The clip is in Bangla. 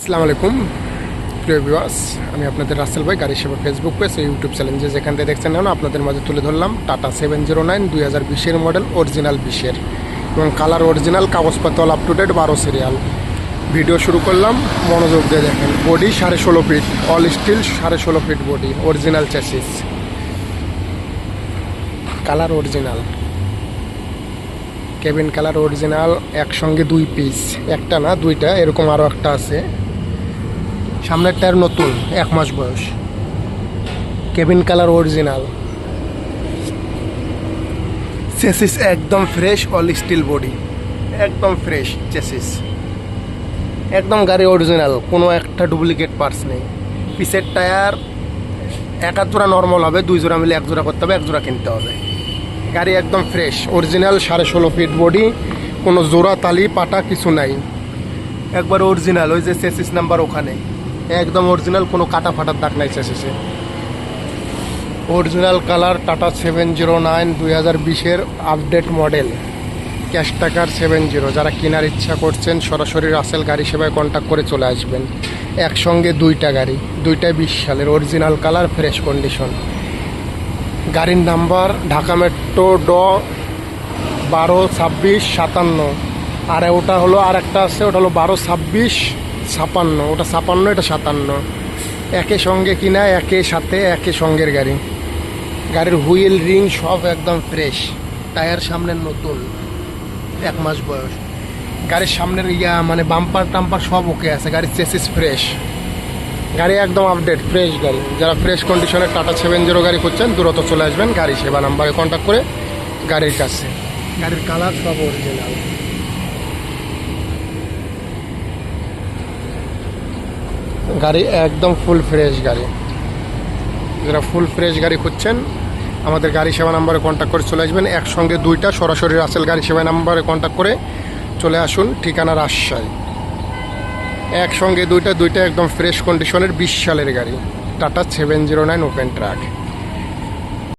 আসসালামু আলাইকুম প্রিয় ভিউয়ার্স, আমি আপনাদের রাসেল ভাই, গাড়ি সেবা ফেসবুক পেজ ও ইউটিউব চ্যানেল যেখান থেকে দেখছেন না আপনাদের মাঝে তুলে ধরলাম টাটা 709 2020-এর মডেল, অরিজিনাল 20-এর এবং কালার অরিজিনাল, কাগজপত্র all up to date, 12 serial. Video শুরু করলাম, মনোযোগ দিয়ে দেখেন। Body 16.5 feet, all steel 16.5 feet body, original chassis, colour original, cabin colour original, একসঙ্গে 2 পিস, একটা না দুইটা, এরকম আরও একটা আছে। সামনের টায়ার নতুন, 1 মাস বয়স, কেবিন কালার অরিজিনাল, চেসিস একদম ফ্রেশ, অল স্টিল বডি, একদম ফ্রেশ চেসিস, একদম গাড়ি অরিজিনাল, কোনো একটা ডুপ্লিকেট পার্টস নেই। পিসের টায়ার 1 জোড়া নর্মাল হবে, 2 জোড়া মিলে 1 জোড়া করতে হবে, 1 জোড়া কিনতে হবে। গাড়ি একদম ফ্রেশ অরিজিনাল, 16.5 ফিট বডি, কোনো জোড়া তালি পাটা কিছু নাই, একবার অরিজিনাল। ওই যে চেসিস নাম্বার ওখানে একদম অরিজিনাল, কোনো কাটা ফাটার দাগ নাই চেসিসে। অরিজিনাল কালার, টাটা 709 2020-এর আপডেট মডেল, ক্যাশ টাকার 70। যারা কেনার ইচ্ছা করছেন সরাসরি রাসেল গাড়ি সেবায় কন্ট্যাক্ট করে চলে আসবেন। একসঙ্গে 2টা গাড়ি, 2টাই 20 সালের, অরিজিনাল কালার, ফ্রেশ কন্ডিশন। গাড়ির নাম্বার ঢাকা মেট্রো ড 122657, আর ওটা হলো আর একটা আছে, ওটা হলো 122656, ওটা 56, এটা 57। একে সঙ্গে কিনা, একে সাথে, একে সঙ্গের গাড়ি। গাড়ির হুইল রিং সব একদম ফ্রেশ, টায়ার সামনের নতুন, 1 মাস বয়স। গাড়ির সামনের মানে বাম্পার টাম্পার সব ওকে আছে, গাড়ির চেসিস ফ্রেশ, গাড়ি একদম আপডেট ফ্রেশ গাড়ি। যারা ফ্রেশ কন্ডিশনের টাটা 70 গাড়ি খুঁজছেন দ্রুত চলে আসবেন গাড়ি সেবা নাম্বারে কন্ট্যাক্ট করে গাড়ির কাছে। গাড়ির কালার সব অরিজিনাল, গাড়ি একদম ফুল ফ্রেশ গাড়ি। যারা ফুল ফ্রেশ গাড়ি খুঁজছেন আমাদের গাড়ি সেবা নাম্বারে কন্ট্যাক্ট করে চলে আসবেন। একসঙ্গে 2টা, সরাসরি রাসেল গাড়ি সেবা নাম্বারে কন্ট্যাক্ট করে চলে আসুন, ঠিকানা রাজশাহী। একসঙ্গে 2টা একদম ফ্রেশ কন্ডিশনের 20 সালের গাড়ি, টাটা 709 ওপেন ট্রাক।